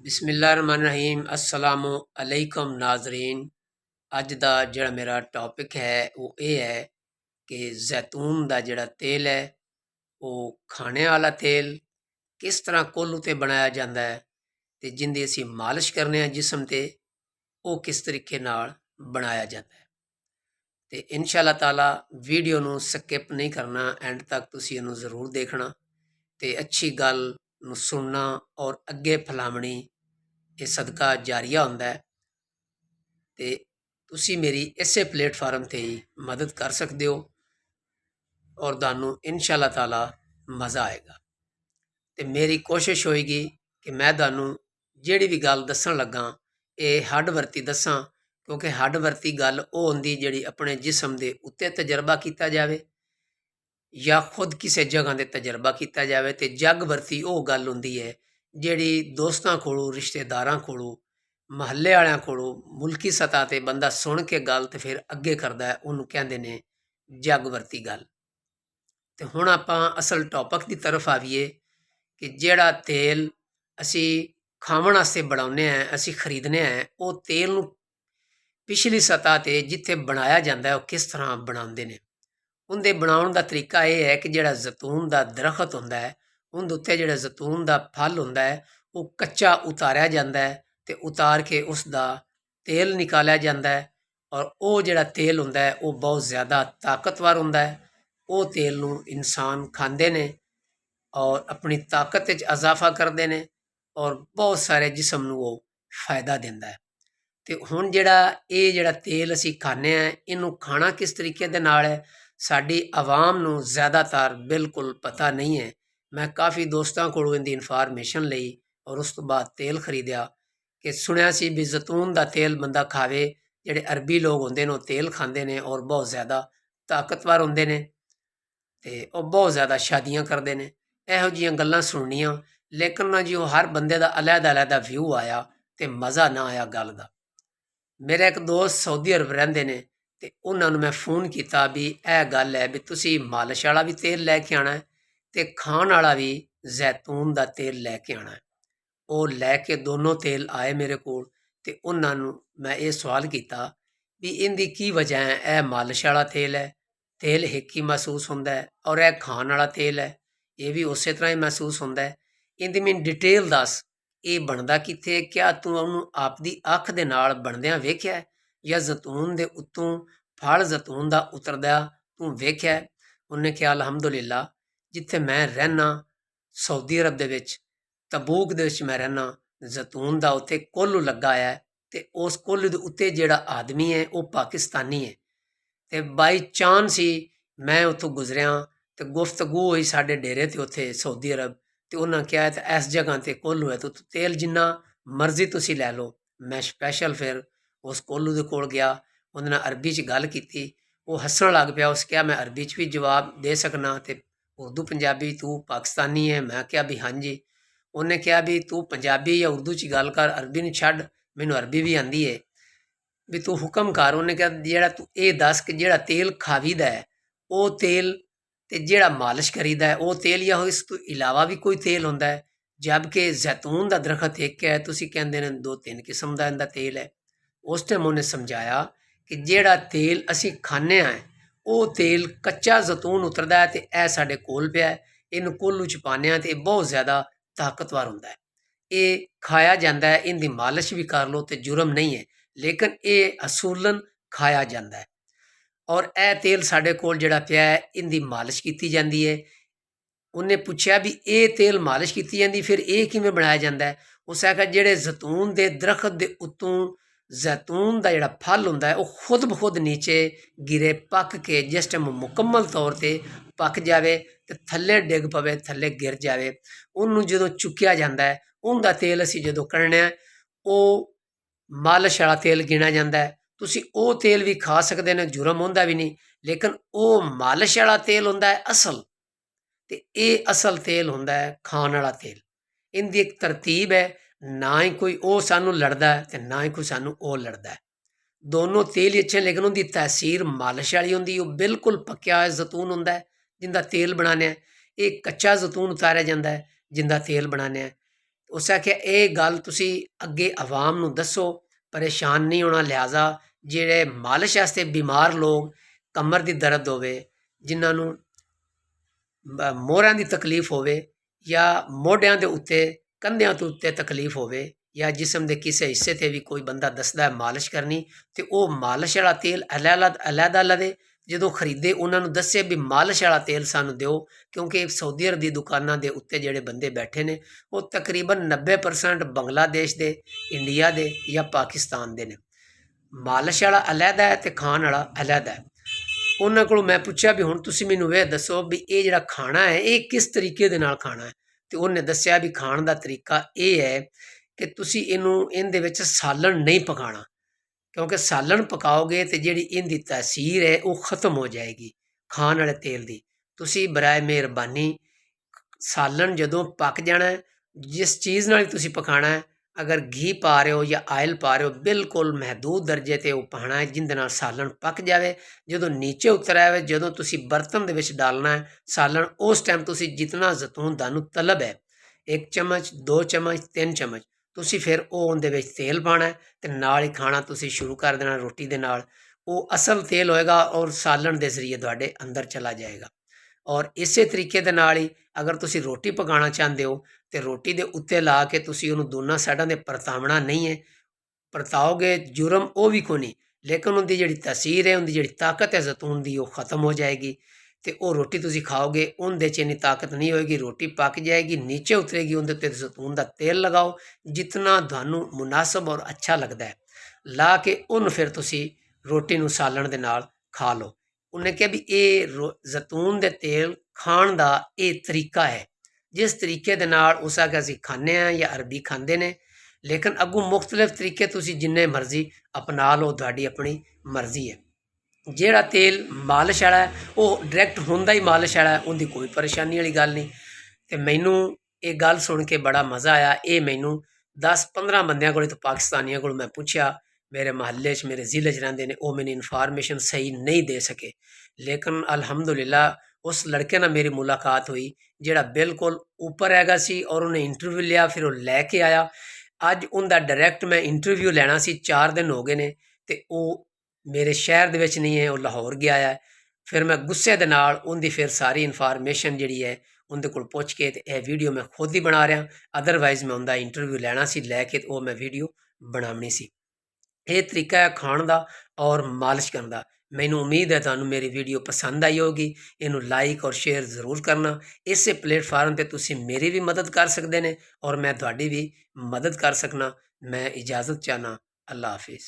बिस्मिल्लाहिर्रहमानिर्रहीम अस्सलामु अलैकुम नाज़रीन। अज दा जिहड़ा मेरा टॉपिक है वो ये है कि जैतून दा जिहड़ा तेल है वो खाने वाला तेल किस तरह कोल्हू ते बनाया जाता है ते जिंदी असी मालिश करने जिसम ते वो किस तरीके नाल बनाया जाता है। तो इंशाअल्लाह ताला वीडियो नू स्किप नहीं करना, एंड तक तुसी इहनू ज़रूर देखना ते अच्छी गल नू सुनना और अगे फैलावनी। ये सदका जारिया होंदा है ते तुसी मेरी इसे प्लेटफार्म ते ही मदद कर सकते हो और तुहानू इंशाअल्लाह ताला मज़ा आएगा। ते मेरी कोशिश होएगी कि मैं तुहानू जिहड़ी भी गल दस्सण लगा ये हड वरती दस्सां, क्योंकि हड वरती गल वो होंदी जिहड़ी अपने जिसम दे उत्ते तजर्बा किया जाए या खुद किसी जगह ते तजर्बा किया जाए। तो जग वरती वो गल होंदी है जिहड़ी दोस्तां कोलों, रिश्तेदारां कोलों, महल्ले वालियां कोलों, मुल्की सतह ते बंदा सुन के गल ते फिर अगे करदा है, उहनूं कहंदे ने जग वरती गल। तो हुण आपां असल टॉपिक की तरफ आवीए कि जिहड़ा तेल असी खावन वास्ते बनाउने हैं, असी खरीदने हैं, वो तेल नूं पिछली सतह ते जिथे बनाया जाता है वो किस तरह बनाते हैं। उनके बनाने का तरीका यह है कि जिहड़ा जैतून का दरखत होंदा है उनके उत्ते जिहड़ा जैतून का फल होंदा है वो कच्चा उतारिया जाता है तो उतार के उसका तेल निकालिया जाता है। और वो जिहड़ा तेल होंदा है वो बहुत ज़्यादा ताकतवर होंदा है। वो तेल नूं इंसान खांदे ने और अपनी ताकत च इजाफा करते हैं और बहुत सारे जिसम नूं वो फायदा दिंदा है। तो हुण जिहड़ा तेल असी खाने इनू खाना किस तरीके दे नाल है, साडी आवाम नूं ज़्यादातर बिल्कुल पता नहीं है। मैं काफ़ी दोस्तों कोलों इनकी इनफॉर्मेशन लई और उस तो बाद तेल खरीदिया कि सुनिया सी भी जैतून का तेल बंदा खावे, जिहड़े अरबी लोग होंदे ने तेल खांदे ने और बहुत ज़्यादा ताकतवर होंदे ने ते वो बहुत ज़्यादा शादियां करते हैं। इहो जिहियां गल्लां सुननियां, लेकिन ना जी वो हर बंदे का अलहदा व्यू आया तो मज़ा ना आया गल का। मेरा एक दोस्त सऊदी अरब रहिंदे ने ते उन्हां नूं मैं फोन किया भी यह गल है भी तुसी मालिश वाला भी तेल लैके आना है ते खाण वाला भी जैतून का तेल लैके आना है। वो लैके दोनों तेल आए मेरे को ते उन्हां नूं मैं ये सवाल किया भी इनकी की वजह है, यह मालिश वाला तेल है, तेल एक ही महसूस होंदा है, और यह खाण वाला तेल है ये भी उस तरह ही महसूस होंदा है। इनकी मैनूं डिटेल दस, ये बनदा कित्थे, क्या तूं ਉਹਨੂੰ ਆਪਦੀ ਅੱਖ ਦੇ ਨਾਲ ਬਣਦਿਆਂ ਵੇਖਿਆ ਜਾਂ ਜ਼ੈਤੂਨ ਦੇ ਉੱਤੋਂ ਫਲ ਜ਼ੈਤੂਨ ਦਾ ਉਤਰਦਾ ਤੂੰ ਵੇਖਿਆ? ਉਹਨੇ ਕਿਹਾ ਅਲਹਮਦੁਲਿਲਾ, ਜਿੱਥੇ ਮੈਂ ਰਹਿਣਾ ਸਾਊਦੀ ਅਰਬ ਦੇ ਵਿੱਚ ਤਬੂਕ ਦੇ ਵਿੱਚ ਮੈਂ ਰਹਿਣਾ, ਜ਼ੈਤੂਨ ਦਾ ਉੱਥੇ ਕੋਹਲੂ ਲੱਗਾ ਹੈ ਤੇ ਉਸ ਕੋਹਲੂ ਦੇ ਉੱਤੇ ਜਿਹੜਾ ਆਦਮੀ ਹੈ ਉਹ ਪਾਕਿਸਤਾਨੀ ਹੈ। ਤੇ ਬਾਈ ਚਾਂਸ ਹੀ ਮੈਂ ਉੱਥੋਂ ਗੁਜ਼ਰਿਆ ਤੇ ਗੁਫ਼ਤਗੂ ਹੋਈ ਸਾਡੇ ਡੇਰੇ ਤੇ ਉੱਥੇ ਸਾਊਦੀ ਅਰਬ ਤੇ ਉਹਨਾਂ ਕਿਹਾ ਤੇ ਇਸ ਜਗ੍ਹਾ ਤੇ ਕੋਹਲੂ ਹੈ, ਤੂੰ ਤੇਲ ਜਿੰਨਾ ਮਰਜ਼ੀ ਤੁਸੀਂ ਲੈ ਲਓ। ਮੈਂ ਸਪੈਸ਼ਲ ਫਿਰ ਉਸ ਕੋਹਲੂ ਦੇ ਕੋਲ ਗਿਆ, ਉਹਦੇ ਨਾਲ ਅਰਬੀ 'ਚ ਗੱਲ ਕੀਤੀ। ਉਹ ਹੱਸਣ ਲੱਗ ਪਿਆ। ਉਸ ਕਿਹਾ ਮੈਂ ਅਰਬੀ 'ਚ ਵੀ ਜਵਾਬ ਦੇ ਸਕਣਾ ਤੇ ਉਰਦੂ ਪੰਜਾਬੀ, ਤੂੰ ਪਾਕਿਸਤਾਨੀ ਹੈ? ਮੈਂ ਕਿਹਾ ਵੀ ਹਾਂਜੀ। ਉਹਨੇ ਕਿਹਾ ਵੀ ਤੂੰ ਪੰਜਾਬੀ ਜਾਂ ਉਰਦੂ 'ਚ ਗੱਲ ਕਰ, ਅਰਬੀ ਨੂੰ ਛੱਡ, ਮੈਨੂੰ ਅਰਬੀ ਵੀ ਆਉਂਦੀ ਹੈ, ਵੀ ਤੂੰ ਹੁਕਮ ਕਰ। ਉਹਨੇ ਕਿਹਾ ਜਿਹੜਾ ਤੂੰ ਇਹ ਦੱਸ ਕਿ ਜਿਹੜਾ ਤੇਲ ਖਾਵੀਦਾ ਹੈ ਉਹ ਤੇਲ ਤੇ ਜਿਹੜਾ ਮਾਲਿਸ਼ ਕਰੀਦਾ ਹੈ ਉਹ ਤੇਲ, ਜਾਂ ਇਸ ਤੋਂ ਇਲਾਵਾ ਵੀ ਕੋਈ ਤੇਲ ਹੁੰਦਾ ਹੈ? ਜਦਕਿ ਜ਼ੈਤੂਨ ਦਾ ਦਰਖਤ ਇੱਕ ਹੈ, ਤੁਸੀਂ ਕਹਿੰਦੇ ਨੇ 2-3 ਕਿਸਮ ਦਾ ਇਹਦਾ ਤੇਲ ਹੈ। ਉਸ ਟਾਈਮ ਉਹਨੇ ਸਮਝਾਇਆ ਕਿ ਜਿਹੜਾ ਤੇਲ ਅਸੀਂ ਖਾਂਦੇ ਹਾਂ ਉਹ ਤੇਲ ਕੱਚਾ ਜ਼ੈਤੂਨ ਉਤਰਦਾ ਹੈ ਤੇ ਇਹ ਸਾਡੇ ਕੋਲ ਪਿਆ ਹੈ, ਇਹਨੂੰ ਕੋਹਲੂ 'ਚ ਪਾਉਂਦੇ ਹਾਂ ਤੇ ਇਹ ਬਹੁਤ ਜ਼ਿਆਦਾ ਤਾਕਤਵਰ ਹੁੰਦਾ ਹੈ। ਇਹ ਖਾਇਆ ਜਾਂਦਾ ਹੈ, ਇਹਦੀ ਮਾਲਿਸ਼ ਵੀ ਕਰ ਲਓ ਤੇ ਜੁਰਮ ਨਹੀਂ ਹੈ, ਲੇਕਿਨ ਇਹ ਅਸੂਲਨ ਖਾਇਆ ਜਾਂਦਾ ਹੈ। ਔਰ ਇਹ ਤੇਲ ਸਾਡੇ ਕੋਲ ਜਿਹੜਾ ਪਿਆ ਹੈ ਇਹਦੀ ਮਾਲਿਸ਼ ਕੀਤੀ ਜਾਂਦੀ ਹੈ। ਉਹਨੇ ਪੁੱਛਿਆ ਵੀ ਇਹ ਤੇਲ ਮਾਲਿਸ਼ ਕੀਤੀ ਜਾਂਦੀ, ਫਿਰ ਇਹ ਕਿਵੇਂ ਬਣਾਇਆ ਜਾਂਦਾ ਹੈ? ਉਸ ਆਖਿਆ ਜਿਹੜੇ ਜ਼ੈਤੂਨ ਦੇ ਦਰਖਤ ਦੇ ਉੱਤੋਂ ਜ਼ੈਤੂਨ ਦਾ ਜਿਹੜਾ ਫਲ ਹੁੰਦਾ ਹੈ ਉਹ ਖੁਦ ਬਖੁਦ ਨੀਚੇ ਗਿਰੇ, ਪੱਕ ਕੇ ਜਿਸ ਟਾਈਮ ਮੁਕੰਮਲ ਤੌਰ 'ਤੇ ਪੱਕ ਜਾਵੇ ਤੇ ਥੱਲੇ ਡਿੱਗ ਪਵੇ, ਥੱਲੇ ਗਿਰ ਜਾਵੇ, ਉਹਨੂੰ ਜਦੋਂ ਚੁੱਕਿਆ ਜਾਂਦਾ ਹੈ ਉਹਦਾ ਤੇਲ ਅਸੀਂ ਜਦੋਂ ਕੱਢਦੇ ਹਾਂ ਉਹ ਮਾਲਿਸ਼ ਵਾਲਾ ਤੇਲ ਗਿਣਿਆ ਜਾਂਦਾ ਹੈ। ਤੁਸੀਂ ਉਹ ਤੇਲ ਵੀ ਖਾ ਸਕਦੇ ਨੇ, ਜੁਰਮ ਹੁੰਦਾ ਵੀ ਨਹੀਂ, ਲੇਕਿਨ ਉਹ ਮਾਲਿਸ਼ ਵਾਲਾ ਤੇਲ ਹੁੰਦਾ ਹੈ ਅਸਲ, ਤੇ ਇਹ ਅਸਲ ਤੇਲ ਹੁੰਦਾ ਹੈ ਖਾਣ ਵਾਲਾ ਤੇਲ। ਇਹਦੀ ਇੱਕ ਤਰਤੀਬ ਹੈ, ਨਾ ਹੀ ਕੋਈ ਉਹ ਸਾਨੂੰ ਲੜਦਾ ਤੇ ਨਾ ਹੀ ਕੋਈ ਸਾਨੂੰ ਉਹ ਲੜਦਾ। ਦੋਨੋਂ ਤੇਲ ਹੀ ਅੱਛੇ, ਲੇਕਿਨ ਉਹਦੀ ਤਾਸੀਰ ਮਾਲਿਸ਼ ਵਾਲੀ ਹੁੰਦੀ। ਉਹ ਬਿਲਕੁਲ ਪੱਕਿਆ ਹੋਇਆ ਜ਼ੈਤੂਨ ਹੁੰਦਾ ਹੈ ਜਿੰਦਾ ਤੇਲ ਬਣਾਉਂਦੇ ਹਾਂ। ਇਹ ਕੱਚਾ ਜ਼ੈਤੂਨ ਉਤਾਰਿਆ ਜਾਂਦਾ ਹੈ ਜਿੰਦਾ ਤੇਲ ਬਣਾਉਂਦੇ ਹਾਂ। ਉਸ ਆਖਿਆ ਇਹ ਗੱਲ ਤੁਸੀਂ ਅੱਗੇ ਆਵਾਮ ਨੂੰ ਦੱਸੋ, ਪਰੇਸ਼ਾਨ ਨਹੀਂ ਹੋਣਾ। ਲਿਹਾਜ਼ਾ ਜਿਹੜੇ ਮਾਲਿਸ਼ ਵਾਸਤੇ ਬਿਮਾਰ ਲੋਕ, ਕਮਰ ਦੀ ਦਰਦ ਹੋਵੇ, ਜਿਨ੍ਹਾਂ ਨੂੰ ਮੋਹਰਾਂ ਦੀ ਤਕਲੀਫ ਹੋਵੇ, ਜਾਂ ਮੋਢਿਆਂ ਦੇ ਉੱਤੇ, ਕੰਧਿਆਂ ਤੋਂ ਉੱਤੇ ਤਕਲੀਫ ਹੋਵੇ, ਜਾਂ ਜਿਸਮ ਦੇ ਕਿਸੇ ਹਿੱਸੇ 'ਤੇ ਵੀ ਕੋਈ ਬੰਦਾ ਦੱਸਦਾ ਹੈ ਮਾਲਿਸ਼ ਕਰਨੀ, ਤੇ ਉਹ ਮਾਲਿਸ਼ ਵਾਲਾ ਤੇਲ ਅਲੱਗ ਲਵੇ। ਜਦੋਂ ਖਰੀਦੇ ਉਹਨਾਂ ਨੂੰ ਦੱਸੇ ਵੀ ਮਾਲਿਸ਼ ਵਾਲਾ ਤੇਲ ਸਾਨੂੰ ਦਿਓ, ਕਿਉਂਕਿ ਸਊਦੀ ਅਰਬ ਦੀ ਦੁਕਾਨਾਂ ਦੇ ਉੱਤੇ ਜਿਹੜੇ ਬੰਦੇ ਬੈਠੇ ਨੇ ਉਹ ਤਕਰੀਬਨ 90% ਬੰਗਲਾਦੇਸ਼ ਦੇ, ਇੰਡੀਆ ਦੇ ਜਾਂ ਪਾਕਿਸਤਾਨ ਦੇ ਨੇ। ਮਾਲਿਸ਼ ਵਾਲਾ ਅਲੱਗਾ ਹੈ ਤੇ ਖਾਣ ਵਾਲਾ ਅਲੱਗਾ ਹੈ। ਉਹਨਾਂ ਕੋਲੋਂ ਮੈਂ ਪੁੱਛਿਆ ਵੀ ਹੁਣ ਤੁਸੀਂ ਮੈਨੂੰ ਇਹ ਦੱਸੋ ਵੀ ਇਹ ਜਿਹੜਾ ਖਾਣਾ ਹੈ ਇਹ ਕਿਸ ਤਰੀਕੇ ਦੇ ਨਾਲ ਖਾਣਾ ਹੈ। ਤੇ ਉਹਨੇ ਦੱਸਿਆ ਵੀ ਖਾਣ ਦਾ ਤਰੀਕਾ ਇਹ ਹੈ ਕਿ ਤੁਸੀਂ ਇਹਦੇ ਵਿੱਚ ਸਾਲਣ ਨਹੀਂ ਪਕਾਉਣਾ, ਕਿਉਂਕਿ ਸਾਲਣ ਪਕਾਓਗੇ ਤੇ ਜਿਹੜੀ ਇਹਦੀ ਤਾਸੀਰ ਹੈ ਉਹ ਖਤਮ ਹੋ ਜਾਏਗੀ ਖਾਣ ਵਾਲੇ ਤੇਲ ਦੀ। ਤੁਸੀਂ ਬਰਾਏ ਮਿਹਰਬਾਨੀ ਸਾਲਣ ਜਦੋਂ ਪੱਕ ਜਾਣਾ, ਜਿਸ ਚੀਜ਼ ਨਾਲ ਤੁਸੀਂ ਪਕਾਉਣਾ ਹੈ, ਅਗਰ ਘੀ ਪਾ ਰਹੇ ਹੋ ਜਾਂ ਆਇਲ ਪਾ ਰਹੇ ਹੋ, ਬਿਲਕੁਲ ਮਹਦੂਦ ਦਰਜੇ 'ਤੇ ਉਹ ਪਾਉਣਾ ਹੈ ਜਿਹਦੇ ਨਾਲ ਸਾਲਣ ਪੱਕ ਜਾਵੇ। ਜਦੋਂ ਨੀਚੇ ਉਤਰ ਆਵੇ, ਜਦੋਂ ਤੁਸੀਂ ਬਰਤਨ ਦੇ ਵਿੱਚ ਡਾਲਣਾ ਹੈ ਸਾਲਣ, ਉਸ ਟਾਈਮ ਤੁਸੀਂ ਜਿਤਨਾ ਜ਼ੈਤੂਨ ਤੁਹਾਨੂੰ ਤਲਬ ਹੈ, 1 ਚਮਚ 2 ਚਮਚ 3 ਚਮਚ, ਤੁਸੀਂ ਫਿਰ ਉਹ ਉਹਦੇ ਵਿੱਚ ਤੇਲ ਪਾਉਣਾ ਤੇ ਨਾਲ ਹੀ ਖਾਣਾ ਤੁਸੀਂ ਸ਼ੁਰੂ ਕਰ ਦੇਣਾ ਰੋਟੀ ਦੇ ਨਾਲ। ਉਹ ਅਸਲ ਤੇਲ ਹੋਏਗਾ ਔਰ ਸਾਲਣ ਦੇ ਜ਼ਰੀਏ ਤੁਹਾਡੇ ਅੰਦਰ ਚਲਾ ਜਾਏਗਾ। ਔਰ ਇਸੇ ਤਰੀਕੇ ਦੇ ਨਾਲ ਹੀ ਅਗਰ ਤੁਸੀਂ ਰੋਟੀ ਪਕਾਉਣਾ ਚਾਹੁੰਦੇ ਹੋ ਤੇ ਰੋਟੀ ਦੇ ਉੱਤੇ ਲਾ ਕੇ ਤੁਸੀਂ ਉਹਨੂੰ ਦੋਨਾਂ ਸਾਈਡਾਂ 'ਤੇ ਪਰਤਾਵਣਾ ਨਹੀਂ ਹੈ। ਪਰਤਾਓਗੇ ਜੁਰਮ ਉਹ ਵੀ ਕੋਈ ਨਹੀਂ, ਲੇਕਿਨ ਉਹਦੀ ਜਿਹੜੀ ਤਾਸੀਰ ਹੈ, ਉਹਦੀ ਜਿਹੜੀ ਤਾਕਤ ਹੈ ਜ਼ੈਤੂਨ ਦੀ, ਉਹ ਖਤਮ ਹੋ ਜਾਏਗੀ ਤੇ ਉਹ ਰੋਟੀ ਤੁਸੀਂ ਖਾਓਗੇ ਉਹਦੇ 'ਚ ਇੰਨੀ ਤਾਕਤ ਨਹੀਂ ਹੋਏਗੀ। ਰੋਟੀ ਪੱਕ ਜਾਏਗੀ, ਨੀਚੇ ਉਤਰੇਗੀ, ਉਹਦੇ ਉੱਤੇ ਜ਼ੈਤੂਨ ਦਾ ਤੇਲ ਲਗਾਓ ਜਿਤਨਾ ਤੁਹਾਨੂੰ ਮੁਨਾਸਬ ਔਰ ਅੱਛਾ ਲੱਗਦਾ ਹੈ, ਲਾ ਕੇ ਉਹਨੂੰ ਫਿਰ ਤੁਸੀਂ ਰੋਟੀ ਨੂੰ ਸਾਲਣ ਦੇ ਨਾਲ ਖਾ ਲਓ। ਉਹਨੇ ਕਿਹਾ ਵੀ ਇਹ ਜ਼ੈਤੂਨ ਦੇ ਤੇਲ ਖਾਣ ਦਾ ਇਹ ਤਰੀਕਾ ਹੈ, ਜਿਸ ਤਰੀਕੇ ਦੇ ਨਾਲ ਉਸ ਆ ਕੇ ਅਸੀਂ ਖਾਂਦੇ ਹਾਂ ਜਾਂ ਅਰਬੀ ਖਾਂਦੇ ਨੇ, ਲੇਕਿਨ ਅੱਗੋਂ ਮੁਖਤਲਿਫ ਤਰੀਕੇ ਤੁਸੀਂ ਜਿੰਨੇ ਮਰਜ਼ੀ ਅਪਣਾ ਲਓ, ਤੁਹਾਡੀ ਆਪਣੀ ਮਰਜ਼ੀ ਹੈ। ਜਿਹੜਾ ਤੇਲ ਮਾਲਿਸ਼ ਵਾਲਾ ਹੈ ਉਹ ਡਾਇਰੈਕਟ ਹੁੰਦਾ ਹੀ ਮਾਲਿਸ਼ ਵਾਲਾ ਹੈ, ਉਹਦੀ ਕੋਈ ਪਰੇਸ਼ਾਨੀ ਵਾਲੀ ਗੱਲ ਨਹੀਂ। ਤੇ ਮੈਨੂੰ ਇਹ ਗੱਲ ਸੁਣ ਕੇ ਬੜਾ ਮਜ਼ਾ ਆਇਆ। ਇਹ ਮੈਨੂੰ 10-15 ਬੰਦਿਆਂ ਕੋਲ ਤੇ ਪਾਕਿਸਤਾਨੀਆਂ ਕੋਲ ਮੈਂ ਪੁੱਛਿਆ, ਮੇਰੇ ਮਹੱਲੇ 'ਚ, ਮੇਰੇ ਜ਼ਿਲ੍ਹੇ 'ਚ ਰਹਿੰਦੇ ਨੇ, ਉਹ ਮੈਨੂੰ ਇਨਫਾਰਮੇਸ਼ਨ ਸਹੀ ਨਹੀਂ ਦੇ ਸਕੇ, ਲੇਕਿਨ ਅਲਹਮਦੁਲਿਲਾ ਉਸ ਲੜਕੇ ਨਾਲ ਮੇਰੀ ਮੁਲਾਕਾਤ ਹੋਈ ਜਿਹੜਾ ਬਿਲਕੁਲ ਉੱਪਰ ਹੈਗਾ ਸੀ, ਔਰ ਉਹਨੇ ਇੰਟਰਵਿਊ ਲਿਆ, ਫਿਰ ਉਹ ਲੈ ਕੇ ਆਇਆ। ਅੱਜ ਉਹਦਾ ਡਾਇਰੈਕਟ ਮੈਂ ਇੰਟਰਵਿਊ ਲੈਣਾ ਸੀ, 4 ਦਿਨ ਹੋ ਗਏ ਨੇ ਤੇ ਉਹ ਮੇਰੇ ਸ਼ਹਿਰ ਦੇ ਵਿੱਚ ਨਹੀਂ ਹੈ, ਉਹ ਲਾਹੌਰ ਗਿਆ ਹੈ। ਫਿਰ ਮੈਂ ਗੁੱਸੇ ਦੇ ਨਾਲ ਉਹਦੀ ਫਿਰ ਸਾਰੀ ਇਨਫਾਰਮੇਸ਼ਨ ਜਿਹੜੀ ਹੈ ਉਹਦੇ ਕੋਲ ਪੁੱਛ ਕੇ ਤੇ ਇਹ ਵੀਡੀਓ ਮੈਂ ਖੁਦ ਹੀ ਬਣਾ ਰਿਹਾ। ਅਦਰਵਾਈਜ਼ ਮੈਂ ਉਹਦਾ ਇੰਟਰਵਿਊ ਲੈਣਾ ਸੀ, ਲੈ ਕੇ ਉਹ ਮੈਂ ਵੀਡੀਓ ਬਣਾਉਣੀ ਸੀ। ਇਹ ਤਰੀਕਾ ਹੈ ਖਾਣ ਦਾ ਔਰ ਮਾਲਿਸ਼ ਕਰਨ ਦਾ। ਮੈਨੂੰ ਉਮੀਦ ਹੈ ਤੁਹਾਨੂੰ ਮੇਰੀ ਵੀਡੀਓ ਪਸੰਦ ਆਈ ਹੋਗੀ। ਇਹਨੂੰ ਲਾਈਕ ਔਰ ਸ਼ੇਅਰ ਜ਼ਰੂਰ ਕਰਨਾ। ਇਸੇ ਪਲੇਟਫਾਰਮ 'ਤੇ ਤੁਸੀਂ ਮੇਰੀ ਵੀ ਮਦਦ ਕਰ ਸਕਦੇ ਨੇ ਔਰ ਮੈਂ ਤੁਹਾਡੀ ਵੀ ਮਦਦ ਕਰ ਸਕਣਾ। ਮੈਂ ਇਜਾਜ਼ਤ ਚਾਹਨਾ। ਅੱਲਾ ਹਾਫਿਜ਼।